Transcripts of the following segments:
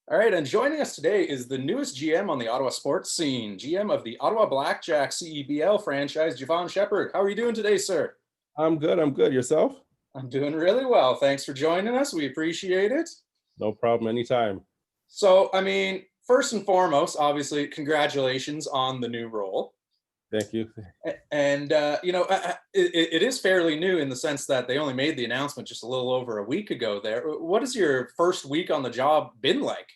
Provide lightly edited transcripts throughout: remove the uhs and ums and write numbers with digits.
All right, and joining us today is the newest GM on the Ottawa sports scene, GM of the Ottawa Blackjacks CEBL franchise, Jevohn. How are you doing today, sir? I'm good. I'm good. Yourself? I'm doing really well. Thanks for joining us. We appreciate it. No problem. Anytime. First and foremost, obviously, congratulations on the new role. Thank you. It is fairly new in the sense that they only made the announcement just a little over a week ago there. What has your first week on the job been like?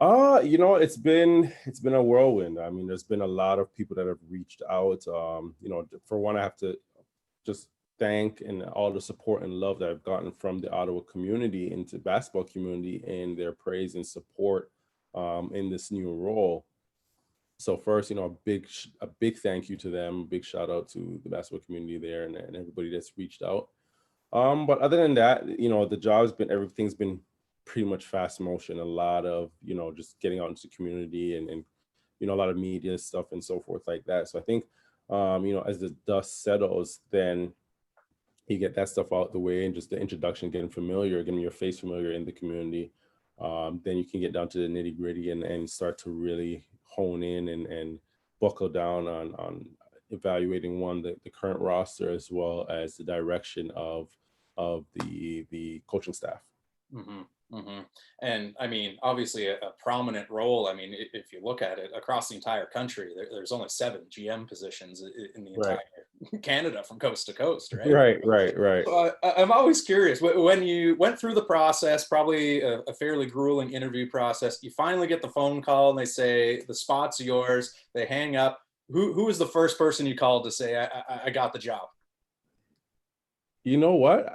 It's been a whirlwind. I mean, there's been a lot of people that have reached out. For one, I have to just thank and all the support and love that I've gotten from the Ottawa community into basketball community and their praise and support in this new role. So first, a big thank you to them, a big shout out to the basketball community there and everybody that's reached out. But other than that, the job's been everything's been pretty much fast motion. A lot of, just getting out into the community and a lot of media stuff and so forth like that. So I think as the dust settles, then you get that stuff out the way and just the introduction, getting familiar, getting your face familiar in the community. Then you can get down to the nitty gritty and start to really hone in and buckle down on evaluating the current roster as well as the direction of the coaching staff. hmm hmm And I mean, obviously, a prominent role. I mean, if you look at it across the entire country, there's only seven GM positions in the Right, entire Canada from coast to coast, right? right, right, right. So I'm always curious when you went through the process, probably a fairly grueling interview process. You finally get the phone call and they say the spot's yours. They hang up. Who was the first person you called to say I got the job? You know what?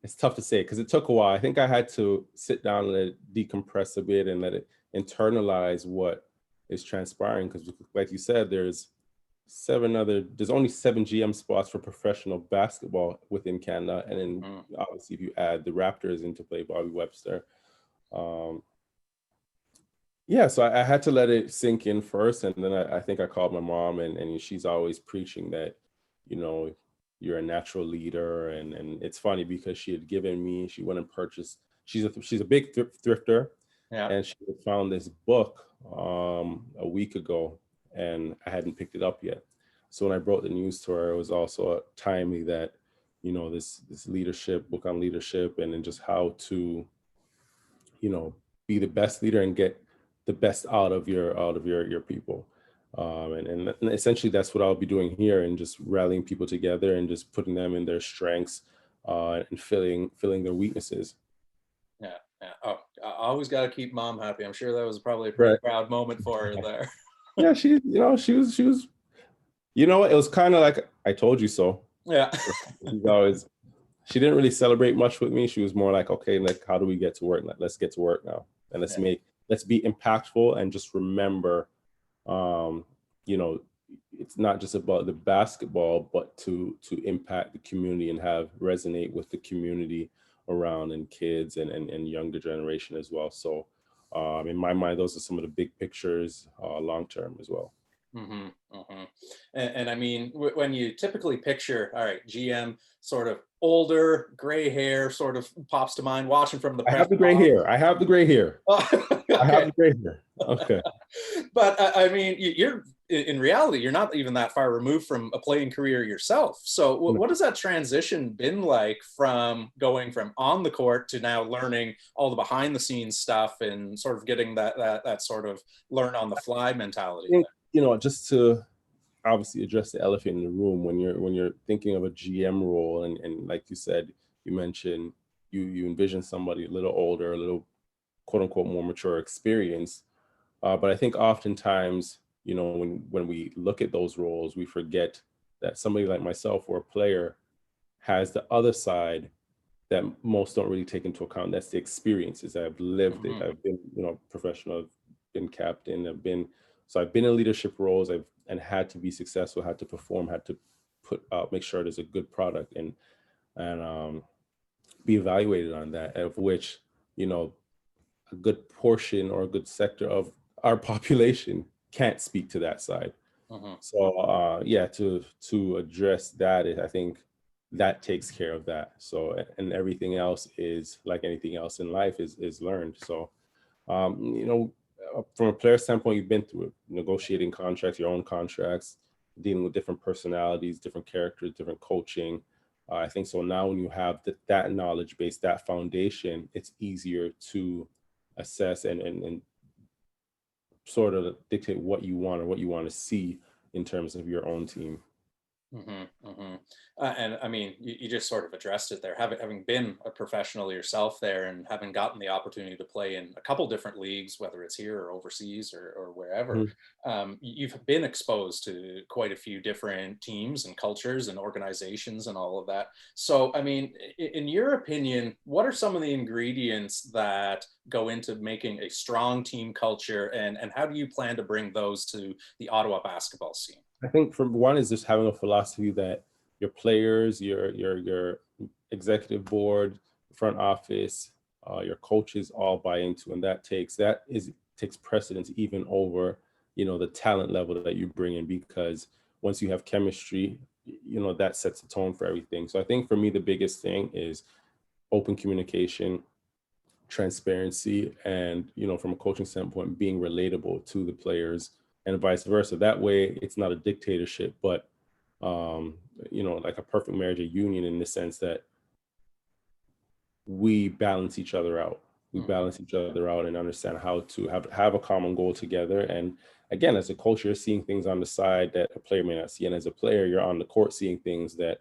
It's tough to say because it took a while. I think I had to sit down and let it decompress a bit and let it internalize what is transpiring. Because, like you said, there's only seven GM spots for professional basketball within Canada, and then Mhm. obviously if you add the Raptors into play, Bobby Webster. Um, yeah, so I had to let it sink in first, and then I think I called my mom, and she's always preaching that, you know, you're a natural leader, and it's funny because she went and purchased. She's a big thrifter, Yeah. and she had found this book a week ago, and I hadn't picked it up yet. So when I brought the news to her, it was also timely that, this leadership book on leadership and then just how to, you know, be the best leader and get the best out of your people. And essentially that's what I'll be doing here and just rallying people together and just putting them in their strengths and filling their weaknesses. Yeah, yeah. Oh, I always got to keep mom happy. I'm sure that was probably a pretty Right. proud moment for her there. Yeah, she was, it was kind of like I told you so. Yeah. She's always she didn't really celebrate much with me. She was more like, okay, like how do we get to work? Let's get to work now. And Yeah. let's be impactful and just remember um, you know, it's not just about the basketball, but to impact the community and have resonate with the community around and kids and younger generation as well. So in my mind, those are some of the big pictures long term as well. hmm hmm and I mean, when you typically picture, all right, GM, sort of older, gray hair, sort of pops to mind, watching from the I press have the gray box. hair. I have the gray hair. I have Okay. the gray hair. Okay. But I mean, you're in reality, you're not even that far removed from a playing career yourself. So, what has that transition been like from going from on the court to now learning all the behind the scenes stuff and sort of getting that sort of learn on the fly mentality I think, there? just to obviously address the elephant in the room when you're thinking of a GM role and like you said, you mentioned you envision somebody a little older, a little quote unquote more mature experience. But I think oftentimes, when we look at those roles, we forget that somebody like myself or a player has the other side that most don't really take into account. That's the experiences. I've lived it. hmm I've been, professional, I've been captain, so I've been in leadership roles. I've and had to be successful, had to perform, had to put out, make sure there's a good product and be evaluated on that. Of which, you know, a good portion or a good sector of our population can't speak to that side. hmm So yeah, to address that, I think that takes care of that. So and everything else is like anything else in life is learned. So You know, from a player standpoint, you've been through it, negotiating contracts, your own contracts, dealing with different personalities, different characters, different coaching. I think so now when you have that knowledge base, that foundation, it's easier to assess and sort of dictate what you want or what you want to see in terms of your own team. And I mean, you just sort of addressed it there. Having been a professional yourself there and having gotten the opportunity to play in a couple different leagues, whether it's here or overseas or wherever, Mhm. you've been exposed to quite a few different teams and cultures and organizations and all of that. So, I mean, in your opinion, what are some of the ingredients that go into making a strong team culture, and how do you plan to bring those to the Ottawa basketball scene? I think for one is just having a philosophy that your players, your executive board, front office, your coaches all buy into, and takes precedence even over the talent level that you bring in, because once you have chemistry, that sets the tone for everything. So I think for me the biggest thing is open communication, transparency, and from a coaching standpoint, being relatable to the players and vice versa. That way it's not a dictatorship, but like a perfect marriage, a union, in the sense that we balance each other out. We Mhm. balance each other out and understand how to have a common goal together. And again, as a coach, you're seeing things on the side that a player may not see, and as a player, you're on the court seeing things that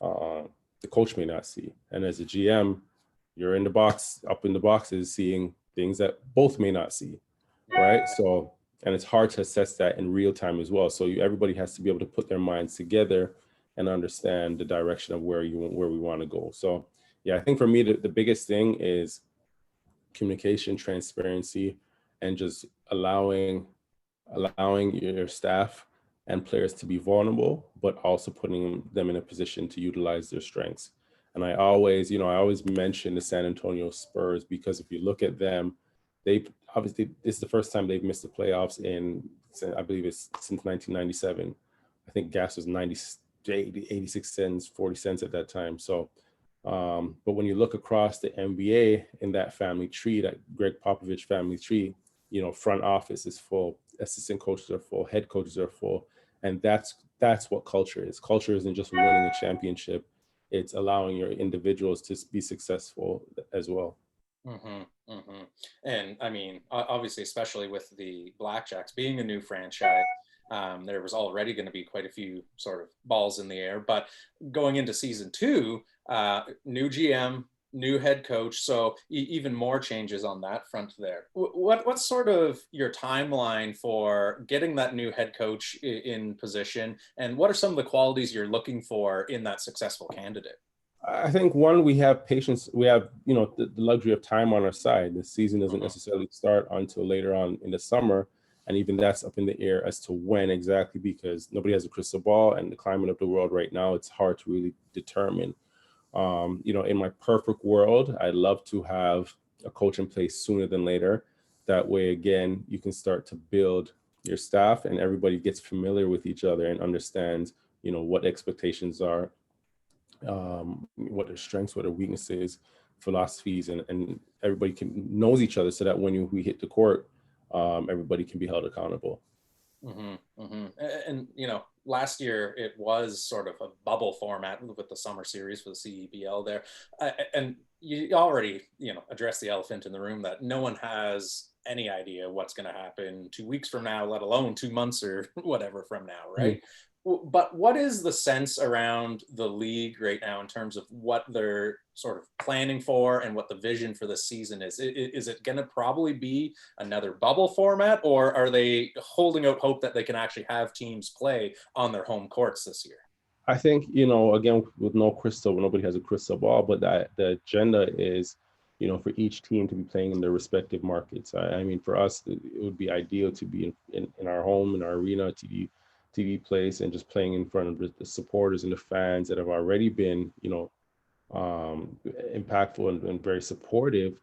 uh, the coach may not see. And as a GM, you're in the box, up in the boxes, seeing things that both may not see, right? So, and it's hard to assess that in real time as well. So everybody has to be able to put their minds together and understand the direction of where we want to go. So, yeah, I think for me, the biggest thing is communication, transparency, and just allowing your staff and players to be vulnerable, but also putting them in a position to utilize their strengths. And I always mention the San Antonio Spurs, because if you look at them, they obviously, this is the first time they've missed the playoffs I believe it's since 1997. I think gas was 86 cents, 40 cents at that time. So, but when you look across the NBA in that family tree, that Greg Popovich family tree, front office is full, assistant coaches are full, head coaches are full, and that's what culture is. Culture isn't just winning a championship; it's allowing your individuals to be successful as well. hmm hmm And I mean, obviously, especially with the Blackjacks being a new franchise, there was already going to be quite a few sort of balls in the air. But going into season two, new GM, new head coach, so even more changes on that front there. What's sort of your timeline for getting that new head coach in position, and what are some of the qualities you're looking for in that successful candidate? I think one, we have patience. We have, the luxury of time on our side. The season doesn't Mhm. necessarily start until later on in the summer. And even that's up in the air as to when exactly, because nobody has a crystal ball, and the climate of the world right now, it's hard to really determine. In my perfect world, I'd love to have a coach in place sooner than later. That way, again, you can start to build your staff and everybody gets familiar with each other and understands, what expectations are, what their strengths, what their weaknesses, philosophies, and everybody knows each other, so that when we hit the court, everybody can be held accountable. And last year it was sort of a bubble format with the summer series for the CEBL there, and you already addressed the elephant in the room that no one has any idea what's going to happen 2 weeks from now, let alone 2 months or whatever from now, right? Mhm. But what is the sense around the league right now in terms of what they're sort of planning for and what the vision for the season is? Is it going to probably be another bubble format, or are they holding out hope that they can actually have teams play on their home courts this year? I think, again, with nobody has a crystal ball, but that the agenda is, for each team to be playing in their respective markets. I mean, for us, it would be ideal to be in our home, in our arena, TV place, and just playing in front of the supporters and the fans that have already been, impactful and very supportive.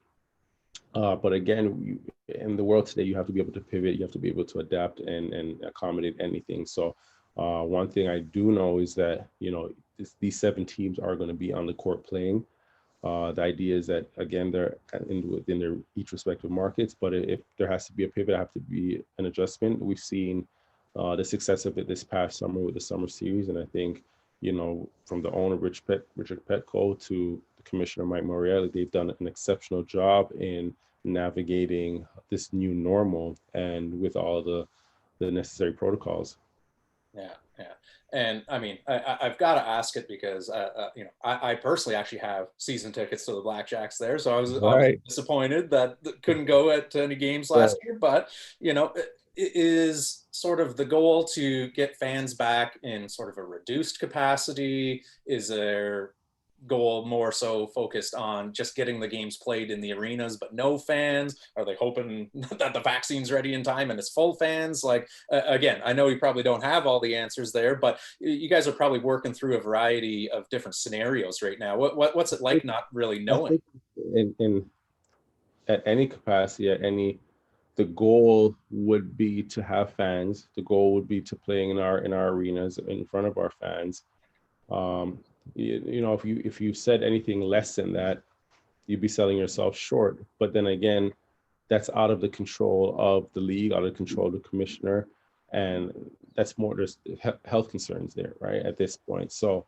But again, in the world today, you have to be able to pivot. You have to be able to adapt and accommodate anything. So, one thing I do know is that these 7 teams are going to be on the court playing. The idea is that, again, they're within their each respective markets, but if there has to be a pivot, there have to be an adjustment. We've seen the success of it this past summer with the summer series, and I think, from the owner Richard Petco to the commissioner Mike Morreale, they've done an exceptional job in navigating this new normal and with all the necessary protocols. Yeah, yeah. And I mean, I've got to ask it because, I personally actually have season tickets to the Blackjacks there. So I was obviously Right. disappointed that couldn't go at any games Right. last year. But, is sort of the goal to get fans back in sort of a reduced capacity? Is there goal more so focused on just getting the games played in the arenas but no fans? Are they hoping that the vaccine's ready in time and it's full fans? Like, again, I know you probably don't have all the answers there, but you guys are probably working through a variety of different scenarios right now. What's it like not really I knowing? think in at any capacity, at any the goal would be to have fans. The goal would be to playing in our arenas in front of our fans. Um, if you said anything less than that, you'd be selling yourself short. But then again, that's out of the control of the league, out of the control of the commissioner, and that's more there's health concerns there, right? At this point, so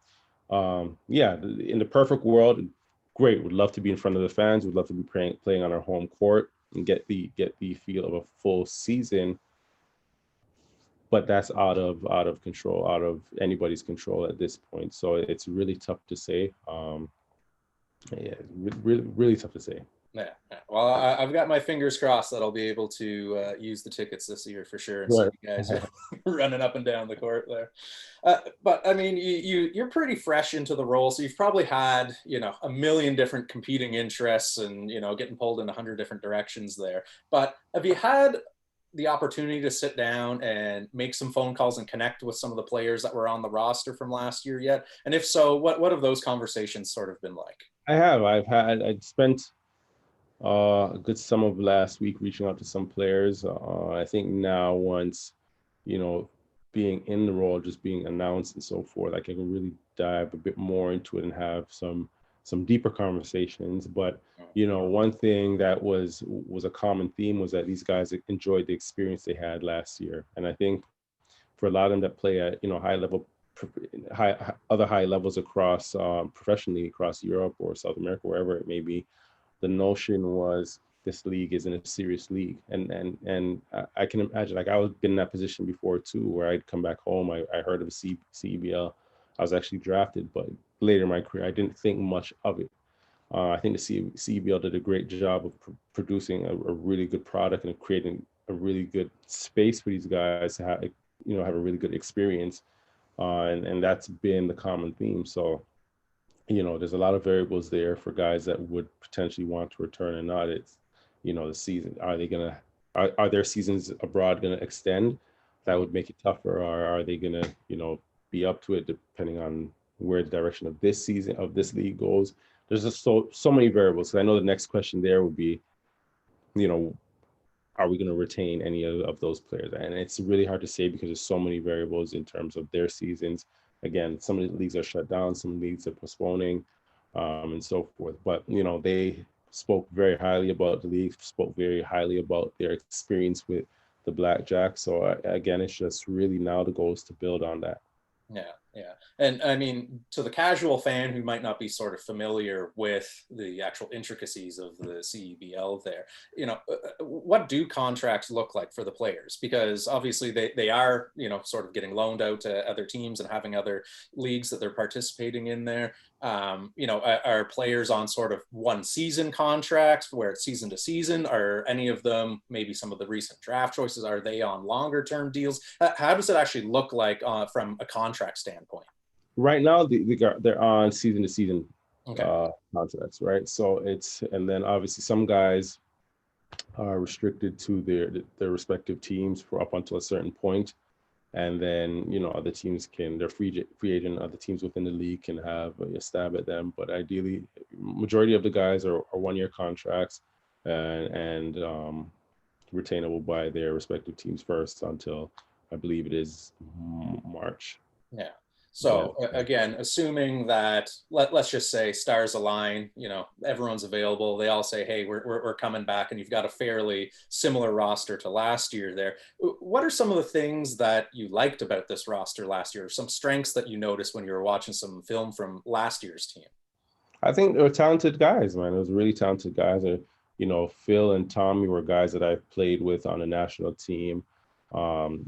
yeah, in the perfect world, great. Would love to be in front of the fans. Would love to be playing on our home court and get the feel of a full season. But that's out of control, out of anybody's control at this point. So it's really tough to say. Yeah, really, really tough to say. Yeah, yeah. Well, I've got my fingers crossed that I'll be able to use the tickets this year for sure and see Right. you guys running up and down the court there. But I mean, you're pretty fresh into the role, so you've probably had a million different competing interests and getting pulled in 100 different directions there. But have you had the opportunity to sit down and make some phone calls and connect with some of the players that were on the roster from last year yet? And if so, what have those conversations sort of been like? I spent a good sum of last week reaching out to some players. I think now once, you know, being in the role, just being announced and so forth, I can really dive a bit more into it and have some deeper conversations. But one thing that was a common theme was that these guys enjoyed the experience they had last year, and I think for a lot of them that play at high level, other high levels across professionally across Europe or South America, wherever it may be, the notion was this league isn't a serious league. And I can imagine, like, I've been in that position before too, where I'd come back home, I heard of CEBL. I was actually drafted, but later in my career, I didn't think much of it. I think the CEBL did a great job of producing a really good product and creating a really good space for these guys to have a really good experience. And that's been the common theme. So there's a lot of variables there for guys that would potentially want to return or not. It's, the season. Are their seasons abroad gonna extend? That would make it tougher. Or are they gonna, be up to it depending on where the direction of this season of this league goes? There's just so many variables. So I know the next question there would be, you know, are we going to retain any of those players? And it's really hard to say because there's so many variables in terms of their seasons. Again, some of the leagues are shut down, some leagues are postponing, and so forth. But they spoke very highly about the league, spoke very highly about their experience with the Blackjacks. So again, it's just really now the goal is to build on that. Yeah, yeah. And I mean, to the casual fan who might not be sort of familiar with the actual intricacies of the CEBL there, what do contracts look like for the players? Because obviously they are, sort of getting loaned out to other teams and having other leagues that they're participating in there. Are players on sort of one season contracts where it's season to season? Are any of them, maybe some of the recent draft choices, are they on longer term deals? How does it actually look like from a contract standpoint? Right now, they're on season to season Okay. contracts, right? So and then obviously some guys are restricted to their respective teams for up until a certain point. And then other teams they're free agent, other teams within the league can have a stab at them, but ideally majority of the guys are 1 year contracts and retainable by their respective teams first until I believe it is March. Yeah. So again, assuming that let's just say stars align, everyone's available. They all say, "Hey, we're coming back," and you've got a fairly similar roster to last year. There, what are some of the things that you liked about this roster last year? Some strengths that you noticed when you were watching some film from last year's team? I think they were talented guys, man. It was really talented guys. Phil and Tommy were guys that I played with on the national team.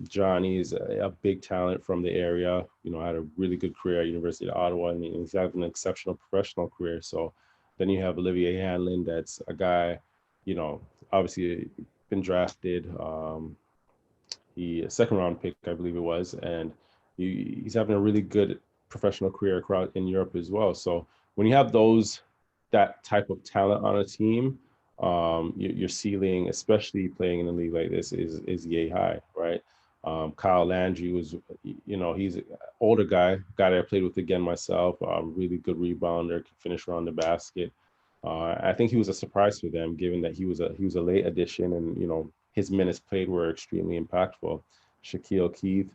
Johnny's a big talent from the area. Had a really good career at University of Ottawa, and he's had an exceptional professional career. So then you have Olivier Hanlon, that's a guy, obviously been drafted. He a second round pick, I believe it was, and he's having a really good professional career across in Europe as well. So when you have that type of talent on a team, your ceiling, especially playing in a league like this, is yay high, right? Kyle Landry was, he's an older guy that I played with again myself, really good rebounder, can finish around the basket. I think he was a surprise for them, given that he was a late addition, and his minutes played were extremely impactful. Shaquille Keith,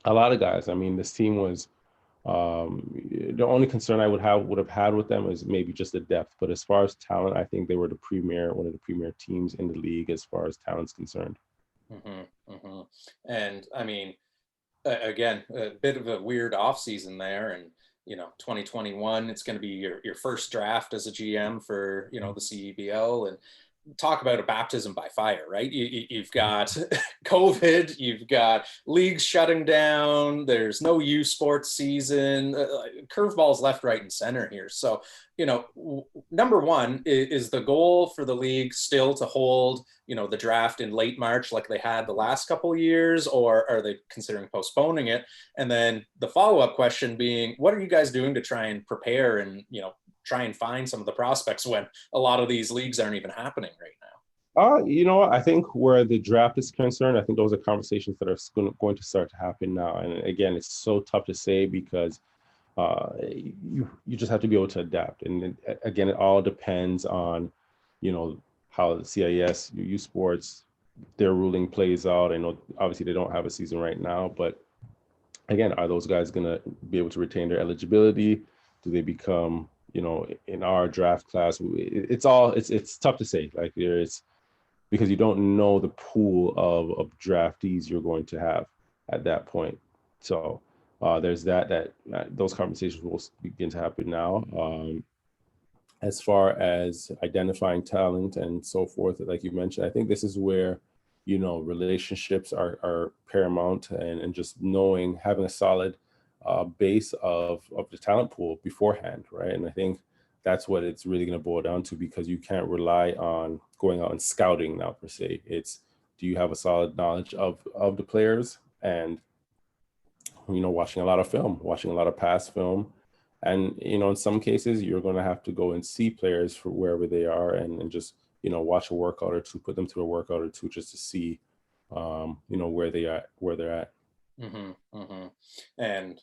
a lot of guys. I mean, this team was the only concern I would have had with them is maybe just the depth. But as far as talent, I think they were one of the premier teams in the league as far as talent's concerned. And I mean, again, a bit of a weird offseason there. And, 2021, it's going to be your first draft as a GM for, the CEBL. And talk about a baptism by fire, right? You've got COVID, you've got leagues shutting down, there's no U Sports season, curveballs left, right, and center here. So, number one, is the goal for the league still to hold, the draft in late March like they had the last couple of years, or are they considering postponing it? And then the follow-up question being, what are you guys doing to try and prepare and, try and find some of the prospects when a lot of these leagues aren't even happening right now? I think where the draft is concerned, I think those are conversations that are going to start to happen now. And again, it's so tough to say because you just have to be able to adapt. And again, it all depends on, how the CIS, U Sports, their ruling plays out. I know obviously they don't have a season right now, but again, are those guys going to be able to retain their eligibility? Do they become, in our draft class? It's tough to say. Like it's because you don't know the pool of draftees you're going to have at that point. So there's that those conversations will begin to happen now. As far as identifying talent and so forth, like you mentioned, I think this is where, relationships are paramount, and just having a solid base of the talent pool beforehand, right? And I think that's what it's really going to boil down to, because you can't rely on going out and scouting now per se. It's, do you have a solid knowledge of the players, and watching a lot of film, watching a lot of past film. And, in some cases, you're going to have to go and see players for wherever they are, and just, watch a workout or two, put them through a workout or two, just to see, where they're at. And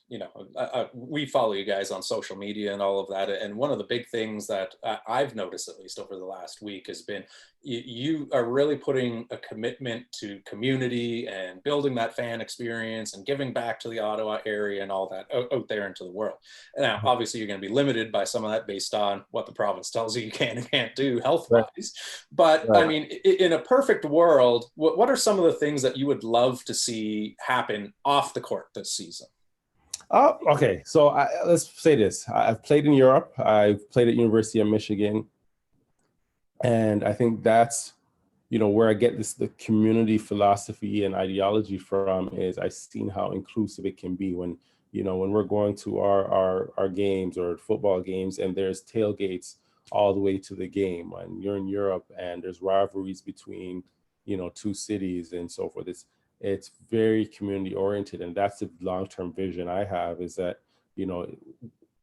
we follow you guys on social media and all of that, and one of the big things that I've noticed, at least over the last week, has been you are really putting a commitment to community and building that fan experience and giving back to the Ottawa area and all that out there into the world. Now, obviously, you're going to be limited by some of that based on what the province tells you can and can't do health-wise. Right. But right. I mean, in a perfect world, what are some of the things that you would love to see happen off the court this season? Okay, so let's say this. I've played in Europe. I've played at University of Michigan. And I think that's, where I get the community philosophy and ideology from, is I've seen how inclusive it can be when we're going to our games or football games, and there's tailgates all the way to the game. And you're in Europe and there's rivalries between, two cities and so forth. It's very community oriented. And that's the long-term vision I have, is that,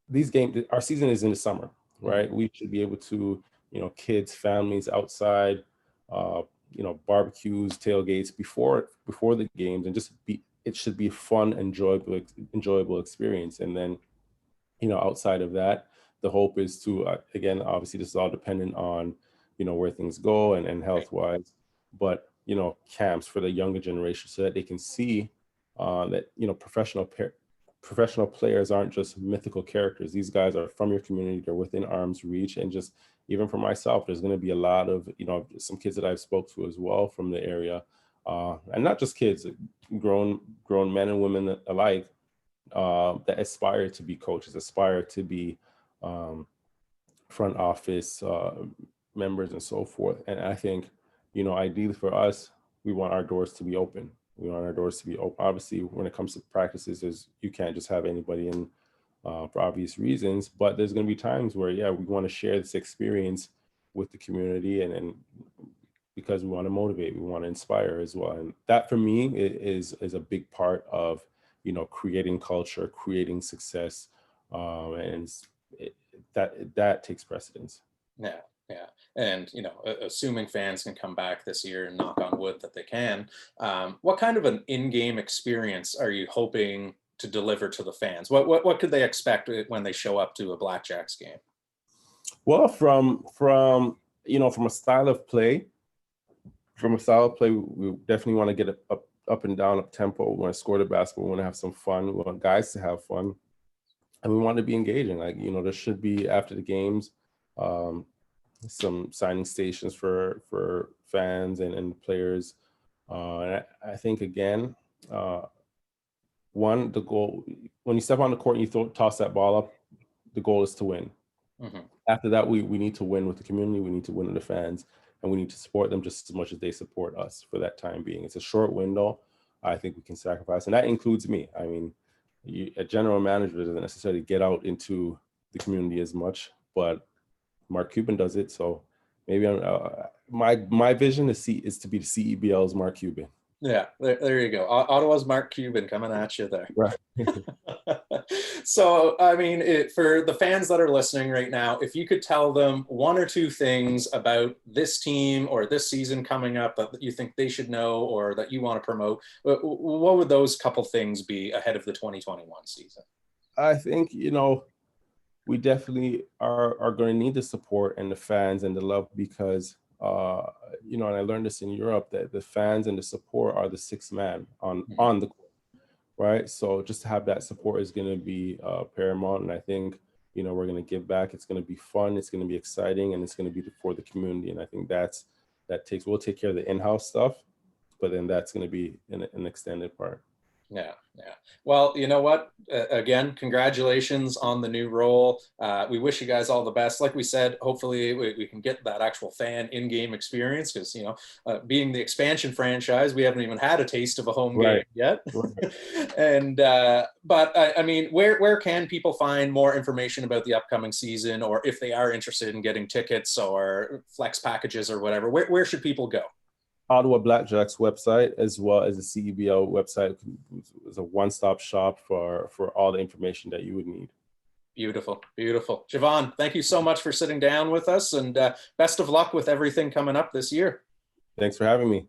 these games, our season is in the summer, right? We should be able to, kids, families outside, barbecues, tailgates before the games, and it should be a fun, enjoyable experience. And then, outside of that, the hope is to, again, obviously this is all dependent on, where things go and health wise, but, camps for the younger generation, so that they can see that, professional players aren't just mythical characters. These guys are from your community. They're within arm's reach. And just even for myself, there's going to be a lot of, some kids that I've spoke to as well from the area. And not just kids, grown men and women alike, that aspire to be coaches, aspire to be front office members and so forth. And I think, ideally for us, we want our doors to be open. We want our doors to be open. Obviously, when it comes to practices, you can't just have anybody in for obvious reasons, but there's going to be times where, we want to share this experience with the community, and because we want to motivate, we want to inspire as well. And that for me is a big part of, creating culture, creating success, and that takes precedence. Yeah. Yeah. And, assuming fans can come back this year, and knock on wood that they can, what kind of an in-game experience are you hoping to deliver to the fans? What could they expect when they show up to a Blackjacks game? Well, from a style of play, we definitely want to get it up and down, up tempo. We want to score the basketball. We want to have some fun. We want guys to have fun, and we want to be engaging. Like, there should be, after the games, some signing stations for fans and players. And I think, again, the goal, when you step on the court and you toss that ball up, the goal is to win. Mm-hmm. After that, we need to win with the community. We need to win with the fans, and we need to support them just as much as they support us for that time being. It's a short window. I think we can sacrifice, and that includes me. I mean, a general manager doesn't necessarily get out into the community as much, but Mark Cuban does it. So maybe my vision is to be the CEBL's Mark Cuban. Yeah, there you go. Ottawa's Mark Cuban coming at you there. Right. So, I mean, for the fans that are listening right now, if you could tell them one or two things about this team or this season coming up that you think they should know or that you want to promote, what would those couple things be ahead of the 2021 season? I think, we definitely are going to need the support and the fans and the love, because and I learned this in Europe, that the fans and the support are the sixth man on the court, right? So just to have that support is going to be paramount. And I think, we're going to give back. It's going to be fun. It's going to be exciting, and it's going to be for the community. And I think we'll take care of the in-house stuff, but then that's going to be an extended part. Yeah. Well, you know what? Again, congratulations on the new role. We wish you guys all the best. Like we said, hopefully we can get that actual fan in-game experience, because, being the expansion franchise, we haven't even had a taste of a home game yet. Right. And but I mean, where can people find more information about the upcoming season, or if they are interested in getting tickets or flex packages or whatever? Where should people go? Ottawa Blackjacks website, as well as the CEBL website, is a one-stop shop for all the information that you would need. Beautiful. Jevohn, thank you so much for sitting down with us, and best of luck with everything coming up this year. Thanks for having me.